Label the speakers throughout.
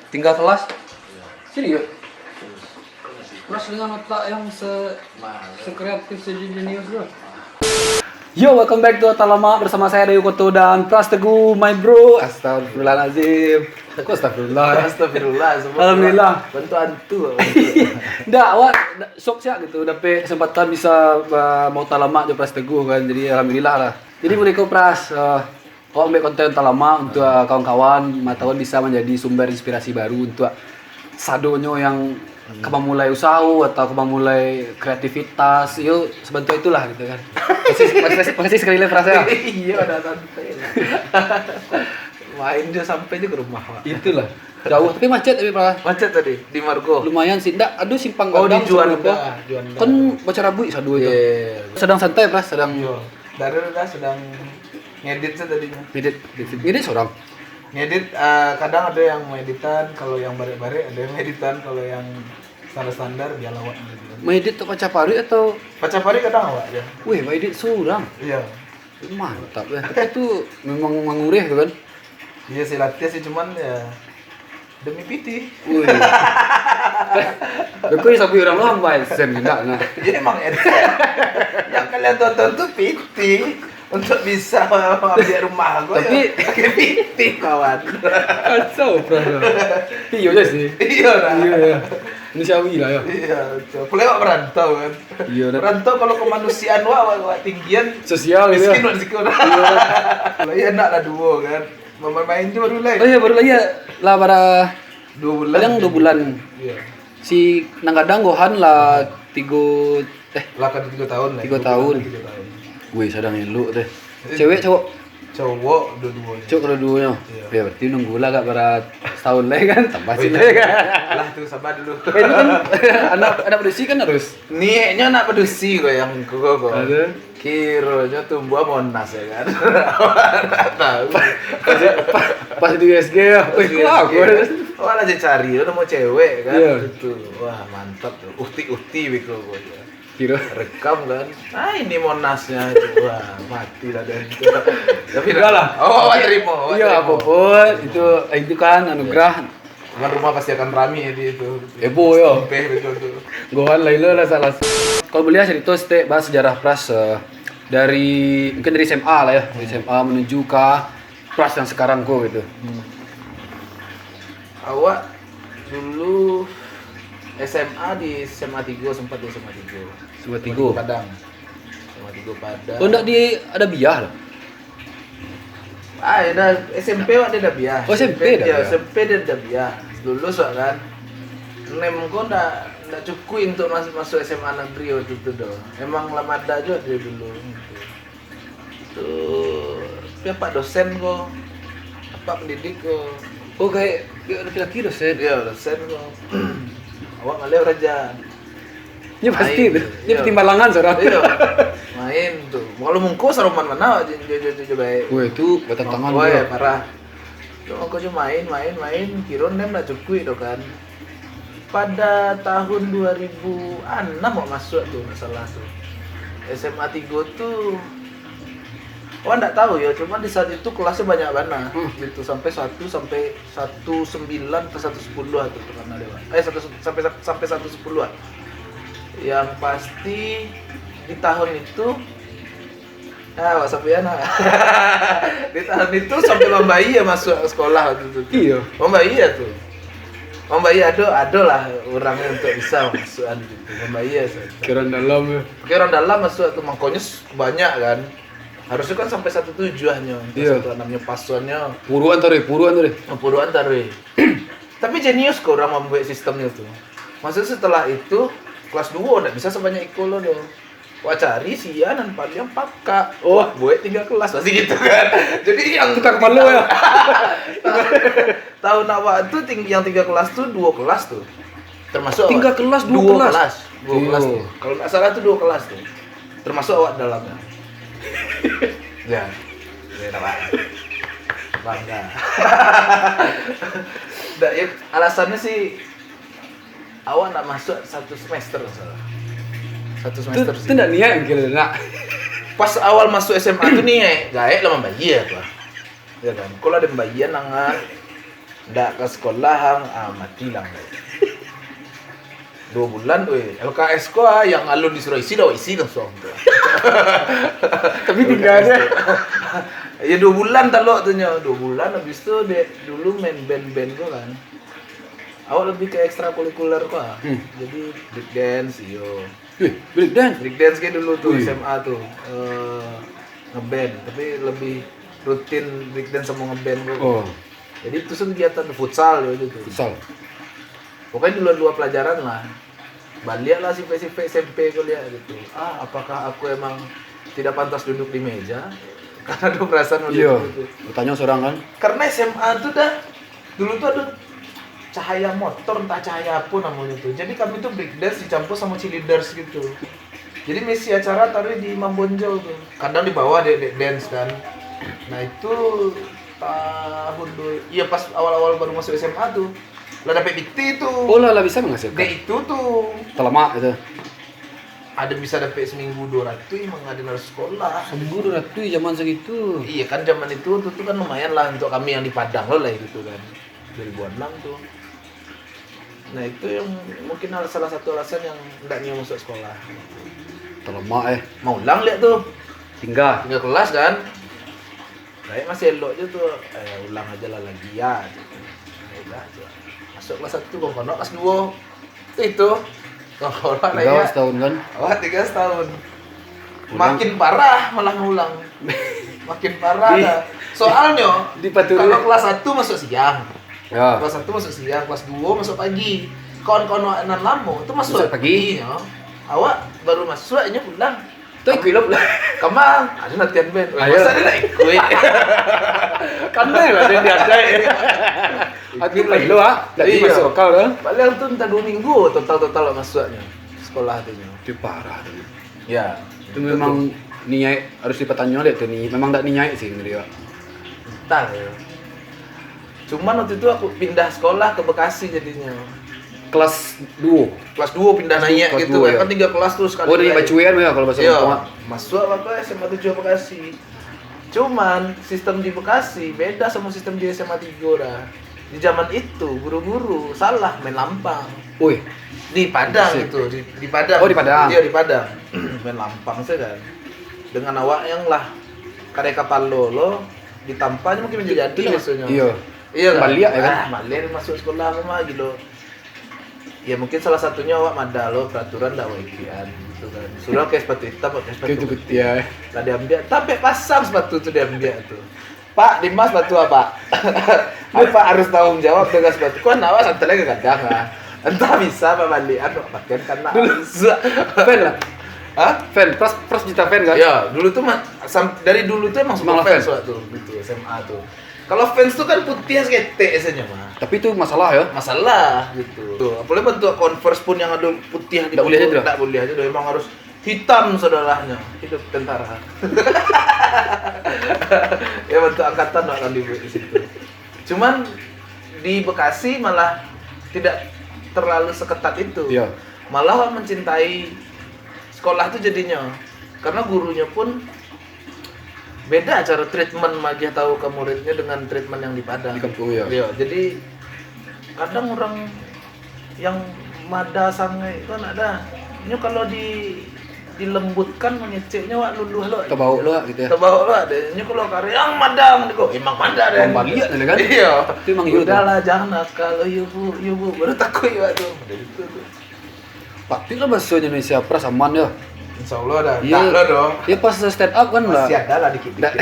Speaker 1: Tinggal kelas?
Speaker 2: Iya.
Speaker 1: Serius?
Speaker 2: Terus.
Speaker 1: Pras dengan otak yang
Speaker 2: Nah,
Speaker 1: sekreatif sejenius lo. Yo, welcome back to Otalama bersama saya Dewi Koto dan Pras Teguh, my bro. Astagfirullahaladzim. Kok astagfirullah?
Speaker 2: Astagfirullah, semua
Speaker 1: Alhamdulillah.
Speaker 2: bantu antu.
Speaker 1: Nggak, awak sok sih gitu, dapet kesempatan bisa mau Otalama di Pras Teguh kan. Jadi alhamdulillah lah. Jadi mereka Pras, awak ambil konten Otalama untuk kawan-kawan, matawan bisa menjadi sumber inspirasi baru untuk sadonyo yang kemau mulai usaha atau kemau mulai kreativitas, yuk sebentuk itulah gitu kan. Pasti sekali lagi perasaan.
Speaker 2: Iya, udah santai. Main dia sampai juga ke rumah, Pak.
Speaker 1: Itulah. Jauh tapi macet tapi Pras.
Speaker 2: Macet tadi di Margo.
Speaker 1: Lumayan sih. Ndak, aduh simpang
Speaker 2: Oh, di
Speaker 1: gadang
Speaker 2: Juanda.
Speaker 1: sebelum
Speaker 2: Juanda.
Speaker 1: kan baca Rabu sadu itu.
Speaker 2: Iya.
Speaker 1: Sedang santai Pras, sedang
Speaker 2: Iya. Dari udah sedang ngedit sih tadinya.
Speaker 1: Ini seorang.
Speaker 2: Ngedit kadang ada yang editan, kalau yang bare-bare ada yang editan, kalau yang standar-standar dia lawak gitu.
Speaker 1: Medit atau Pacapari atau
Speaker 2: Pacapari kadang awak aja.
Speaker 1: wih, medit seorang.
Speaker 2: Iya.
Speaker 1: Mantap ya. Tapi itu memang mengurih tuh kan.
Speaker 2: Iya sih latih sih cuman ya demi PT.
Speaker 1: Wih. Beku ya sapi orang lambai sen enggak nah.
Speaker 2: Jadi emang yang kalian tonton tuh PT untuk bisa ambil rumah gue.
Speaker 1: Tapi
Speaker 2: pakai PT kawan.
Speaker 1: kacau Pras. Iya aja sih.
Speaker 2: Iya lah.
Speaker 1: Iya. Ini Syawi lah ya.
Speaker 2: Iya, boleh wak merantau kan.
Speaker 1: Iya,
Speaker 2: Merantau kalau kemanusiaan wak tinggian
Speaker 1: Sosial gitu.
Speaker 2: miskin wak miskin. Kalau iya enak lah duo kan. Main juga baru
Speaker 1: Oh iya baru lagi ya lah pada
Speaker 2: 2 bulan.
Speaker 1: kadang 2 bulan.
Speaker 2: Iya.
Speaker 1: Si nanggadang gohan lah 3
Speaker 2: Lah kan 3 tahun lah.
Speaker 1: 3 tahun.
Speaker 2: 3 tahun.
Speaker 1: Wih sadang elu teh. Cewek cowok?
Speaker 2: Cowok dua-duanya.
Speaker 1: Cowok kedua-duanya.
Speaker 2: Iya.
Speaker 1: Ya berarti nunggu lah kak pada setahun lagi kan tambah sih lah kan.
Speaker 2: Lah tuh sabar dulu.
Speaker 1: Ini kan anak produksi kan harus.
Speaker 2: Niatnya nak pedusi kok yang kok.
Speaker 1: Ada.
Speaker 2: Kironya tumbuh monas ya kan. Tahu.
Speaker 1: Pas di USG ya. Wih kok aku.
Speaker 2: Oh aja cari, udah mau cewek kan.
Speaker 1: Iya.
Speaker 2: Gitu. Wah mantap tuh. Uhti biko gue.
Speaker 1: Kira.
Speaker 2: Rekam kan. Ah ini monasnya. Wah mati lah dari itu. Tapi
Speaker 1: Enggak lah.
Speaker 2: Oh terima.
Speaker 1: Iya apapun itu kan anugerah.
Speaker 2: Cuman rumah pasti akan rame ya di itu.
Speaker 1: Ebo yo.
Speaker 2: Sampai betul tuh.
Speaker 1: Gohan Laila lah salah. Kalau beliau cerita stek bahas sejarah Pras dari mungkin dari SMA lah ya, dari SMA menuju ke Pras yang sekarang kok gitu.
Speaker 2: Awak dulu SMA di SMA 3 sempat di SMA 3.
Speaker 1: SMA 3.
Speaker 2: Padang. SMA 3 Padang.
Speaker 1: Oh enggak di ada biah lah.
Speaker 2: Ada SMP wak dia dah biah.
Speaker 1: Oh, SMP dah
Speaker 2: dia,
Speaker 1: biah.
Speaker 2: SMP dia dah biah. Lulus wak kan. Nem kok ndak cukup untuk masuk SMA negeri waktu itu doh. Emang lamada juga dia dulu. Tuh, dia pak dosen kok. Pak pendidik kok.
Speaker 1: Oh kayak laki-laki dosen.
Speaker 2: Dia dosen kok. Awak ngalir raja.
Speaker 1: Ini pasti
Speaker 2: Main,
Speaker 1: ini
Speaker 2: iya.
Speaker 1: pertimbangan seorang.
Speaker 2: Iya. Main tuh. Kalau mungko saruman mana aja baik.
Speaker 1: Wah itu bertentangan
Speaker 2: Wah ya
Speaker 1: dia.
Speaker 2: parah. Cuma aku cuma main, kira nem lah cukup itu kan. Pada tahun 2006 mau masuk tuh masalah tuh. SMA 3 tuh oh enggak tahu ya, cuma di saat itu kelasnya banyak banget. Gitu sampai 19 atau 110 atau pernah ada. 1 sampai 110-an. Yang pasti di tahun itu wak sampean di tahun itu sampai Mbak Iya masuk sekolah waktu itu.
Speaker 1: Iya.
Speaker 2: Mbak Iya tuh. Mbak Iya ada lah orangnya untuk bisa masukan gitu. Mbak Iya.
Speaker 1: Kiran dalam ya.
Speaker 2: Oke orang dalam masuk tuh makanya banyak kan. Harusnya kan sampai 1 tujuannya.
Speaker 1: Iya.
Speaker 2: Satu namanya pasuannya.
Speaker 1: Puruan tadi.
Speaker 2: Puluhan taruh. Tapi jenius kok orang membuat sistemnya tuh. Maksudnya setelah itu kelas 2 udah bisa sebanyak ikolo dong. Wah cari sianan paling pakak.
Speaker 1: Oh.
Speaker 2: Buat 3 kelas pasti gitu kan. Jadi yang
Speaker 1: Tukang palu ya.
Speaker 2: tahun awal tuh yang 3 kelas tuh 2 kelas tuh. Termasuk
Speaker 1: 3 kelas, 2 kelas.
Speaker 2: 2 kelas tuh. Kalau nggak salah tuh 2 kelas tuh. Termasuk awak dalamnya. Ya. Ya bangga. Alasannya sih awak nggak masuk 1 semester salah. 1 semester
Speaker 1: Itu
Speaker 2: sih.
Speaker 1: enggak niat gitu nak.
Speaker 2: Pas awal masuk SMA tuh nih gaek lah membayi ya, Pak. Ya kan. Kalau ada pembagian nangan Ndak ke sekolah hang mati lang. 2 bulan LKS ko yang alun disuruh isi dah isi langsung.
Speaker 1: Tapi tinggalnya.
Speaker 2: Ya 2 bulan talok tuh nya. 2 bulan habis itu dulu main band-band gua kan. Awak lebih ke ekstrakurikuler kok. Jadi break dance iyo.
Speaker 1: Break dance.
Speaker 2: Break dance kayak dulu tuh
Speaker 1: Wih.
Speaker 2: SMA tuh. Ngeband tapi lebih rutin break dance sama ngeband gua.
Speaker 1: Oh,
Speaker 2: Jadi itu kegiatan futsal ya gitu.
Speaker 1: futsal.
Speaker 2: Pokoknya di luar pelajaran lah. Balik lah si SMP kuliah gitu. Apakah aku emang tidak pantas duduk di meja? Karena ada perasaan
Speaker 1: Iya.
Speaker 2: gitu.
Speaker 1: Bertanya seorang kan.
Speaker 2: Karena SMA tuh dulu tuh ada cahaya motor, entah cahaya apa namanya tuh. Jadi kami tuh breakdance dicampur sama cheerleaders gitu. Jadi misi acara taruh di Mambonjol tuh. Kadang di bawah dance kan. Nah itu tahun iya pas awal-awal baru masuk SMA tuh. Lah dapet bukti tuh.
Speaker 1: Oh lah bisa menghasilkan.
Speaker 2: Dia itu tuh
Speaker 1: Terlama itu.
Speaker 2: ada bisa dapet seminggu 200 emang ada harus sekolah.
Speaker 1: Seminggu 200 zaman segitu.
Speaker 2: Iya kan zaman itu tuh kan lumayan lah untuk kami yang di Padang loh lah gitu kan. 2006 tuh. Nah itu yang mungkin salah satu alasan yang enggak niat masuk sekolah.
Speaker 1: Terlama
Speaker 2: Mau ulang lihat tuh.
Speaker 1: tinggal.
Speaker 2: Tinggal kelas kan. Kayak masih elok aja tuh. Ulang aja lah lagi ya. Ya udah aja. Masuk kelas 1 kono kelas 2. Itu. Kono lah
Speaker 1: Tinggal
Speaker 2: ya.
Speaker 1: setahun kan.
Speaker 2: 3 tahun.
Speaker 1: Ulang.
Speaker 2: Makin parah malah ngulang. Makin parah dah. Soalnya
Speaker 1: Dipaturi.
Speaker 2: kalau kelas 1 masuk siang.
Speaker 1: Ya.
Speaker 2: Kelas 1 masuk siang, kelas 2 masuk pagi. Kawan-kawan anak lama itu masuk
Speaker 1: Masuk pagi.
Speaker 2: Ya. Awak baru masuk aja pulang.
Speaker 1: Tuh ikut lah.
Speaker 2: Kemang, ada latihan band.
Speaker 1: Ayo.
Speaker 2: Masa dia nak ikut?
Speaker 1: Kan lah dia ada. Hati lagi lo lagi
Speaker 2: Iya.
Speaker 1: masuk kau dah.
Speaker 2: Paling tuh entah 2 minggu total masuknya sekolah hatinya.
Speaker 1: Itu parah tuh.
Speaker 2: Ya,
Speaker 1: Itu memang niat harus dipertanya deh tuh nih. Memang tak niat sih dia.
Speaker 2: entah ya. Cuman waktu itu aku pindah sekolah ke Bekasi jadinya.
Speaker 1: Kelas 2.
Speaker 2: Kelas 2 pindah naik
Speaker 1: Kelas
Speaker 2: gitu
Speaker 1: 2,
Speaker 2: kan.
Speaker 1: ya.
Speaker 2: Kan 3 kelas terus sekali.
Speaker 1: Oh dari Bacuan ya kalau bahasa
Speaker 2: Iya,
Speaker 1: Jawa.
Speaker 2: masuk apa SMA 7 Bekasi. Cuman sistem di Bekasi beda sama sistem di SMA 3 dah. Di zaman itu guru-guru salah main lampang.
Speaker 1: Woi,
Speaker 2: Di Padang
Speaker 1: Asik.
Speaker 2: itu, di Padang.
Speaker 1: Oh, di Padang.
Speaker 2: Iya, di Padang. Main lampang sih kan. Dengan awak yang lah kare kapal lo ditampaknya mungkin menjadi biasanya.
Speaker 1: iya.
Speaker 2: Iya kan?
Speaker 1: Balik ya kan?
Speaker 2: Balik masuk sekolah aku mah gitu. Ya mungkin salah satunya awak mada lo peraturan dak wakian gitu kan. Sudah kayak sepatu hitam pakai sepatu.
Speaker 1: Gitu gitu ya.
Speaker 2: Lah diambil, tapi pasang sepatu tuh diambil tuh. Pak, Dimas sepatu apa? Apa harus tanggung jawab dengan sepatu? Kau nawa santai lagi kadang ah. Entah bisa apa balikan pakai karena
Speaker 1: Fan lah.
Speaker 2: Hah?
Speaker 1: Fan, pras juta fan kan?
Speaker 2: Ya, dulu tuh dari dulu tuh emang
Speaker 1: Semangat
Speaker 2: suka fans
Speaker 1: fans.
Speaker 2: waktu gitu SMA tuh. Kalau fans tuh kan putih sekete esnya mah.
Speaker 1: Tapi itu masalah ya.
Speaker 2: Masalah gitu. Tuh, apalagi bentuk Converse pun yang ada putih di
Speaker 1: Nggak boleh aja tuh?
Speaker 2: Nggak boleh aja tuh, emang harus hitam saudaranya. Hidup tentara. Ya bentuk angkatan akan dibuat di situ. Cuman di Bekasi malah tidak terlalu seketat itu.
Speaker 1: Iya.
Speaker 2: Malah mencintai sekolah tuh jadinya. Karena gurunya pun beda cara treatment Majah tahu ke muridnya dengan treatment yang di Padang.
Speaker 1: Di kampung ya.
Speaker 2: Iya, jadi kadang orang yang mada sangai kan ada. Ini kalau dilembutkan mengeceknya wak luluh lo.
Speaker 1: Terbau lo gitu ya.
Speaker 2: Terbau lo ada. Ini kalau karya yang madang kok emang mada deh.
Speaker 1: Orang Bali ya kan?
Speaker 2: Iya.
Speaker 1: Itu emang gitu.
Speaker 2: Udahlah jangan nakal. Iya bu, baru takut ya tuh. Dari itu tuh.
Speaker 1: Pasti lah bahasa Indonesia pras aman ya.
Speaker 2: Insya Allah dah.
Speaker 1: Iya.
Speaker 2: Tak lo dong.
Speaker 1: Ya pas stand up kan lah.
Speaker 2: Masih ada lah dikit-dikit.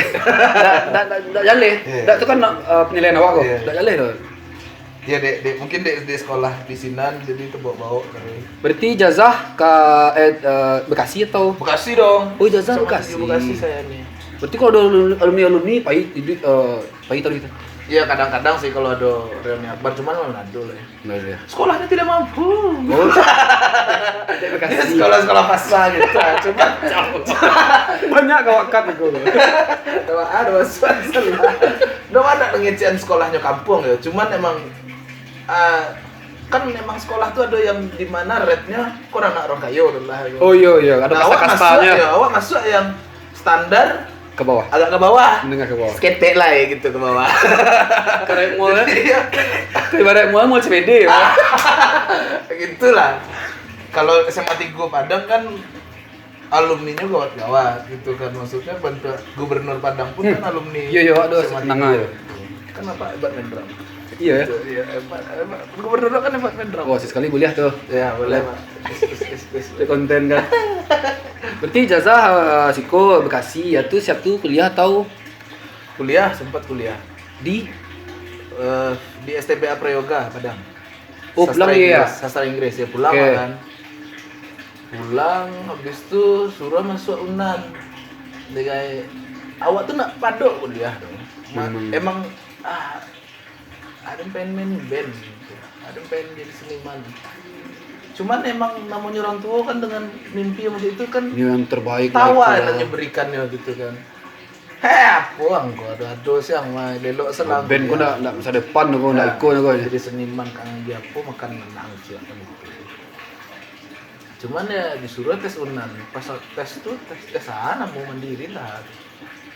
Speaker 1: Nggak jaleh.
Speaker 2: Iya.
Speaker 1: Nggak itu kan penilaian awak kok.
Speaker 2: Iya.
Speaker 1: Nggak jaleh tuh.
Speaker 2: Ya mungkin di sekolah di Sinan jadi itu bawa-bawa dari
Speaker 1: Berarti jazah ke Bekasi atau?
Speaker 2: Bekasi dong.
Speaker 1: Oh, jazah
Speaker 2: Sama
Speaker 1: Bekasi.
Speaker 2: di Bekasi saya nih.
Speaker 1: Berarti kalau ada alumni pahit tahu gitu.
Speaker 2: Iya kadang-kadang sih kalau ada reuni akbar cuman Manado lah ya.
Speaker 1: Nah, ya.
Speaker 2: Sekolahnya tidak mampu.
Speaker 1: Oh.
Speaker 2: Dia
Speaker 1: Bekasi.
Speaker 2: sekolah pasca gitu. Cuman
Speaker 1: Banyak kawakat itu.
Speaker 2: ada masukan lah. Udah ada pengecekan sekolahnya kampung ya. Cuman emang kan memang sekolah tuh ada yang di mana rate-nya kurang nak orang kayo lah.
Speaker 1: Oh iya, ada
Speaker 2: Nah, awak masuk
Speaker 1: kasta-kastanya.
Speaker 2: ya, awak masuk yang standar
Speaker 1: ke bawah.
Speaker 2: agak ke bawah.
Speaker 1: Menengah ke bawah.
Speaker 2: Skate lah ya gitu ke bawah.
Speaker 1: Kayak mall kan?
Speaker 2: Iya.
Speaker 1: Ibarat mall CBD ya.
Speaker 2: Gitulah. Kalau SMA 3 Padang kan alumninya gawat-gawat gitu kan, maksudnya bantu Gubernur Padang pun kan alumni.
Speaker 1: Iya, aduh,
Speaker 2: SMA 3.
Speaker 1: senang aja.
Speaker 2: Kan apa hebat main drum.
Speaker 1: Iya ya.
Speaker 2: Gitu, iya, hebat. Gubernur kan hebat main drum.
Speaker 1: Wah, sekali kuliah tuh.
Speaker 2: Ya, boleh, Pak.
Speaker 1: Itu konten kan. Berarti ijazah Siko Bekasi ya tuh siap tuh kuliah atau
Speaker 2: Kuliah, sempat kuliah
Speaker 1: di
Speaker 2: di STBA Prayoga Padang.
Speaker 1: Oh, pulang ya?
Speaker 2: Sastra Inggris ya, pulang
Speaker 1: Oke.
Speaker 2: kan. Pulang habis itu suruh masuk UNAN. Dia kayak awak tuh nak padok kuliah dong. Emang ada pengen main band gitu. Ada pengen jadi seniman. Cuman emang namanya orang tua kan dengan mimpi yang itu kan
Speaker 1: ini yang terbaik
Speaker 2: tawa
Speaker 1: lah.
Speaker 2: yang berikannya gitu kan. Apa engko ada dos yang mah lelok selang.
Speaker 1: Band kau nak masa depan kau nak ikut kau.
Speaker 2: Jadi seniman kang dia apa makan menang sih kan gitu. Cuman ya disuruh tes UNAN. Pas tes tuh tes sana mau mandiri lah.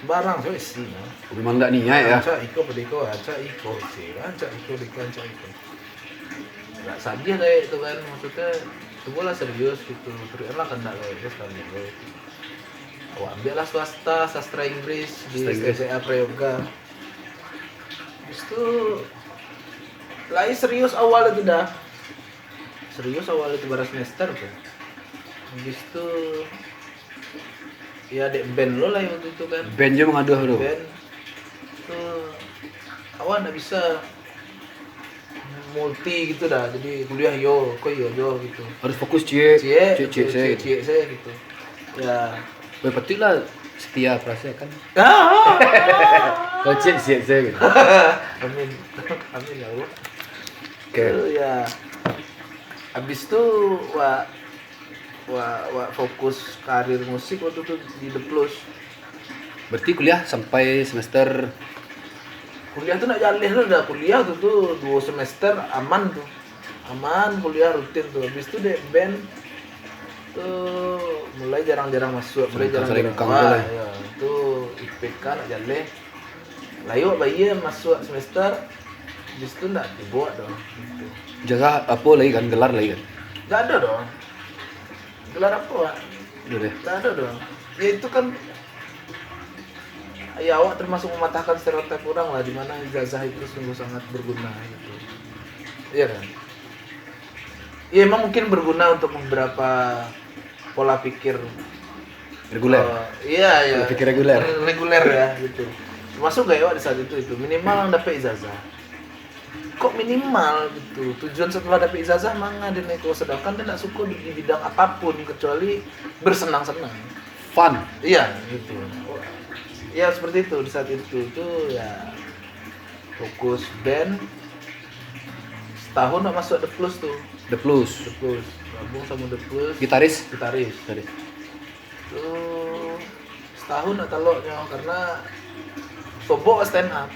Speaker 2: Barang so isi nah.
Speaker 1: Memang enggak niat ya.
Speaker 2: Aca iko pediko aca iko sih. Aca iko diko aca iko. Enggak saja kayak itu kan maksudnya sebuah serius gitu. Terus kan enggak kayak itu sekali. Oh, ambil lah swasta, sastra Inggris di STBA Prayoga. Habis itu lagi serius awal itu dah. Serius awal itu baru semester tuh. Habis itu ya dek band lo lah waktu itu kan.
Speaker 1: Band je mengaduh tu.
Speaker 2: Band tuh awal nggak bisa multi gitu dah. Jadi kuliah yo gitu.
Speaker 1: Harus fokus cie
Speaker 2: Cie
Speaker 1: saya.
Speaker 2: saya gitu. Ya.
Speaker 1: Betul lah setia perasaan kan.
Speaker 2: Ah.
Speaker 1: Kau cie saya gitu.
Speaker 2: Amin. Amin ya Allah.
Speaker 1: Oke.
Speaker 2: Itu ya. Habis itu wah fokus karir musik waktu itu di The Plus.
Speaker 1: Berarti kuliah sampai semester
Speaker 2: Kuliah tuh nak jaleh tuh udah kuliah tuh 2 semester aman tuh. Aman kuliah rutin tuh. Habis itu deh band tuh mulai jarang-jarang masuk, mulai
Speaker 1: Sering
Speaker 2: jarang-jarang.
Speaker 1: kang
Speaker 2: Wah,
Speaker 1: boleh.
Speaker 2: ya, itu IPK nak jaleh. Layu bayi masuk semester. Habis itu ndak dibuat dong. Gitu.
Speaker 1: ijazah apa lagi kan gelar lagi kan.
Speaker 2: Nggak ada dong. Gelar apa, Pak?
Speaker 1: Udah deh.
Speaker 2: Nggak ada dong. Ya itu kan ya awak termasuk mematahkan stereotip orang lah, di mana ijazah itu sungguh sangat berguna gitu. Iya kan? Ya emang mungkin berguna untuk beberapa pola pikir
Speaker 1: Reguler.
Speaker 2: iya.
Speaker 1: Pola pikir reguler.
Speaker 2: Reguler ya gitu. Masuk gak ya Wak, di saat itu minimal dapat ijazah. Kok minimal gitu. Tujuan setelah dapat ijazah manga dan neko, sedangkan dia tidak suka di bidang apapun kecuali bersenang-senang.
Speaker 1: Fun.
Speaker 2: Iya gitu. Ya seperti itu di saat itu ya fokus band. Setahun nak masuk The Plus tuh.
Speaker 1: The Plus.
Speaker 2: The Plus gabung sama The Plus.
Speaker 1: Gitaris.
Speaker 2: Gitaris.
Speaker 1: Gitaris.
Speaker 2: Tuh setahun nak taloknya karena sobok stand up.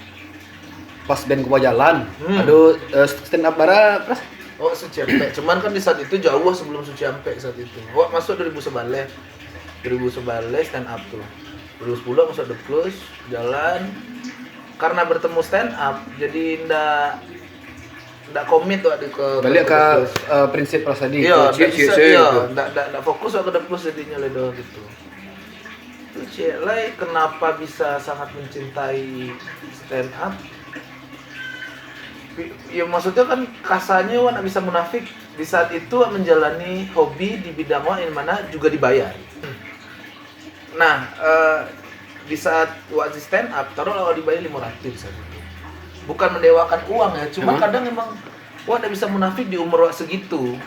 Speaker 1: Pas band kupa jalan.
Speaker 2: Hmm.
Speaker 1: Aduh stand up bara pras.
Speaker 2: Oh Suci Ampek. Cuman kan di saat itu jauh sebelum Suci Ampek saat itu. Oh masuk 2011 stand up tuh. 2010 masuk The Plus jalan. Karena bertemu stand up jadi ndak komit waktu ke
Speaker 1: Balik ke
Speaker 2: The Plus.
Speaker 1: prinsip Prasadi.
Speaker 2: Iya,
Speaker 1: gitu.
Speaker 2: ndak fokus waktu The Plus jadinya ledo gitu. Itu Cek kenapa bisa sangat mencintai stand up? Ya maksudnya kan kasarnya wak nggak bisa munafik di saat itu wak menjalani hobi di bidang wak yang mana juga dibayar. Nah di saat wak di stand up taruh wak dibayar 500 saat itu. Bukan mendewakan uang ya, cuma kadang emang wak nggak bisa munafik di umur wak segitu.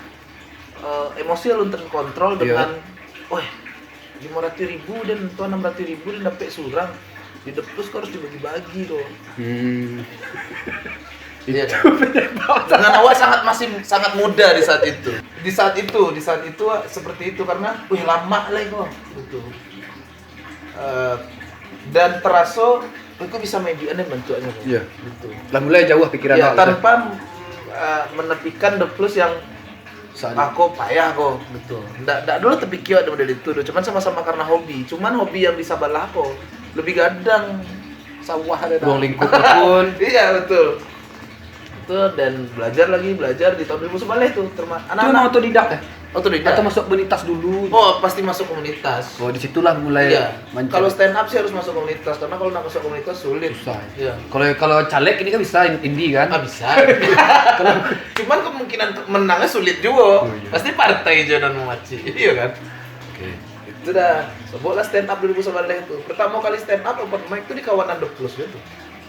Speaker 2: Emosi lu terkontrol dengan, wah 500.000 dan tuh 600.000 dan dapat surang di The Plus kau harus dibagi-bagi dong. Iya kan? Dengan awak sangat muda di saat itu. Di saat itu seperti itu karena, wih lama lah kok, gitu. Dan terasa, kok bisa median dan bentuknya,
Speaker 1: Iya.
Speaker 2: gitu.
Speaker 1: Lah mulai jauh pikiran
Speaker 2: Ya,
Speaker 1: awak.
Speaker 2: tanpa menepikan The Plus yang
Speaker 1: Saat
Speaker 2: aku payah kok, gitu. Nggak dulu terpikir ada model itu, cuman sama-sama karena hobi. Cuman hobi yang bisa balah kok. lebih gadang sawah ada
Speaker 1: Ruang lingkup pun.
Speaker 2: iya betul dan belajar di tahun 2011 tuh
Speaker 1: Itu
Speaker 2: anak-anak
Speaker 1: memang otodidak ya?
Speaker 2: otodidak
Speaker 1: Atau masuk komunitas dulu?
Speaker 2: oh pasti masuk komunitas
Speaker 1: Oh, disitulah mulai
Speaker 2: iya
Speaker 1: mencari.
Speaker 2: kalau stand up sih harus masuk komunitas karena kalau nggak masuk komunitas sulit
Speaker 1: Susah.
Speaker 2: iya
Speaker 1: Kalau caleg ini kan bisa indie kan?
Speaker 2: bisa cuman kemungkinan menangnya sulit juga
Speaker 1: Oh, iya.
Speaker 2: pasti partai jangan memaci iya kan
Speaker 1: Oke.
Speaker 2: itu dah sebutlah stand up 2011 itu pertama kali stand up open mic itu di kawanan The Plus gitu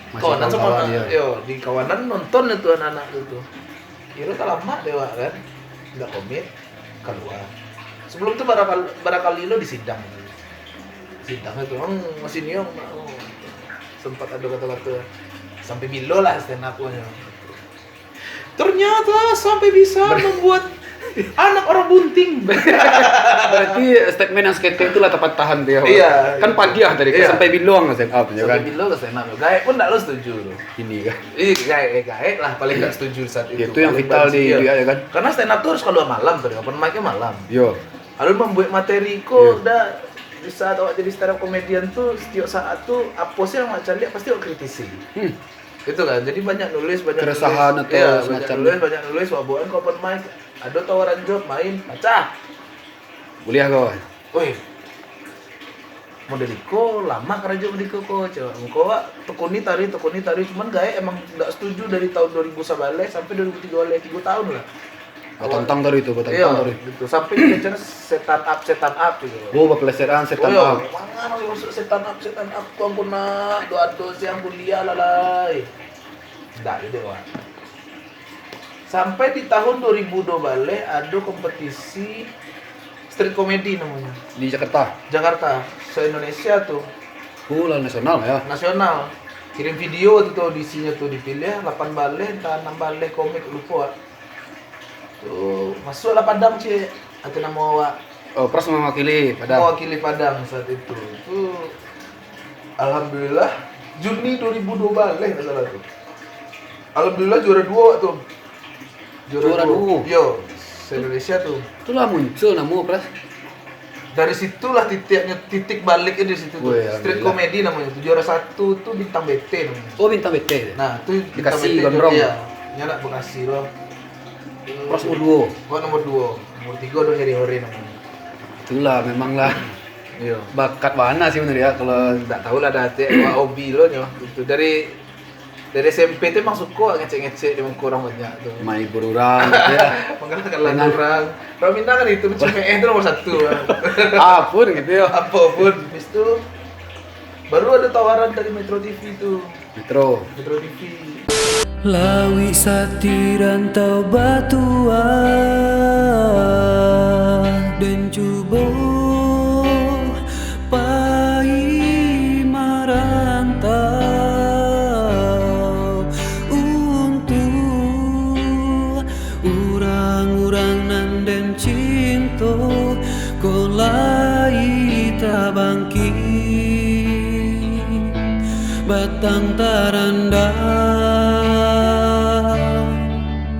Speaker 1: Masih
Speaker 2: kawanan semua
Speaker 1: kawan-kawan, iya.
Speaker 2: yo di kawanan nonton itu anak-anak itu kira tak lama dewa kan nggak komit keluar sebelum itu barakali lo di sidang itu masih niong sempat ada kata-kata sampai bilo lah stand up-nya ternyata sampai bisa membuat anak orang bunting
Speaker 1: Berarti statement yang skate itulah tepat tahan dia.
Speaker 2: Iya.
Speaker 1: Kan padiah tadi,
Speaker 2: Iya.
Speaker 1: sampai bilang stand up ya kan.
Speaker 2: sampai bilo ke stand up gaek pun nggak lo setuju lo
Speaker 1: Ini kan.
Speaker 2: gaek lah paling nggak setuju saat itu
Speaker 1: Itu yang
Speaker 2: Paling
Speaker 1: vital
Speaker 2: bansi,
Speaker 1: di
Speaker 2: iya.
Speaker 1: dia ya kan.
Speaker 2: karena stand up tuh harus kalau malam tuh open mic-nya malam
Speaker 1: Yo.
Speaker 2: lalu membuat materi kok
Speaker 1: Iya.
Speaker 2: udah bisa awak jadi stand up comedian tuh setiap saat tuh apa sih yang macam lihat pasti awak kritisi itu kan jadi banyak nulis
Speaker 1: Keresahan
Speaker 2: nulis.
Speaker 1: atau
Speaker 2: Iya,
Speaker 1: semacam.
Speaker 2: banyak nulis wabuan ke open mic ada tawaran job main baca
Speaker 1: Kuliah kau.
Speaker 2: woi modeliko lama kerja modeliko kok coba engkau tekuni tari cuman gaya emang nggak setuju dari tahun 2011 sampai 2003 3 tahun lah
Speaker 1: Tentang tadi itu,
Speaker 2: iya
Speaker 1: tentang tadi.
Speaker 2: gitu sampai dia setan up gitu
Speaker 1: Oh, bapeleseran setan up.
Speaker 2: mana mau masuk setan up tuh ampun nak doa siang kuliah lalai nggak gitu wah sampai di tahun 2012 ada kompetisi street comedy namanya
Speaker 1: Di Jakarta.
Speaker 2: Jakarta se-Indonesia tuh
Speaker 1: Lah nasional ya.
Speaker 2: nasional kirim video waktu itu audisinya tuh dipilih 8 baleh entah 6 baleh komik lupa tuh masuklah Padang cik atau nama awak
Speaker 1: Oh, Pras mewakili pada.
Speaker 2: mewakili Padang saat itu tuh alhamdulillah Juni 2002 baleh nggak salah tuh alhamdulillah juara 2 tuh
Speaker 1: Juara dua?
Speaker 2: yo se-Indonesia tuh
Speaker 1: Itulah muncul nama Pras.
Speaker 2: dari situlah titik baliknya di situ tuh.
Speaker 1: Wih,
Speaker 2: Street
Speaker 1: alhamdulillah.
Speaker 2: comedy namanya tuh juara 1 tuh bintang BT namanya
Speaker 1: Oh, bintang BT.
Speaker 2: nah tuh bintang
Speaker 1: Bekasi,
Speaker 2: BT
Speaker 1: Gondrong.
Speaker 2: iya nyala Bekasi loh
Speaker 1: Pras nomor 2.
Speaker 2: gua nomor 2 nomor 3 udah nyari hore namanya
Speaker 1: Itulah memang lah
Speaker 2: iya
Speaker 1: bakat mana sih bener ya kalau
Speaker 2: nggak tahu lah dah teh hobi lo nyoh itu dari SMP tuh emang suka ngecek di muka orang banyak tuh
Speaker 1: main berurang gitu ya.
Speaker 2: makanya kalau orang minta kan itu cuma itu nomor 1
Speaker 1: Apun gitu ya.
Speaker 2: apapun habis itu baru ada tawaran dari Metro TV tuh
Speaker 1: Metro.
Speaker 2: Metro TV
Speaker 3: Lawi sati rantau batua dan cubo pai marantau untuk orang-orang nan den cinto kolai tabangki batang taranda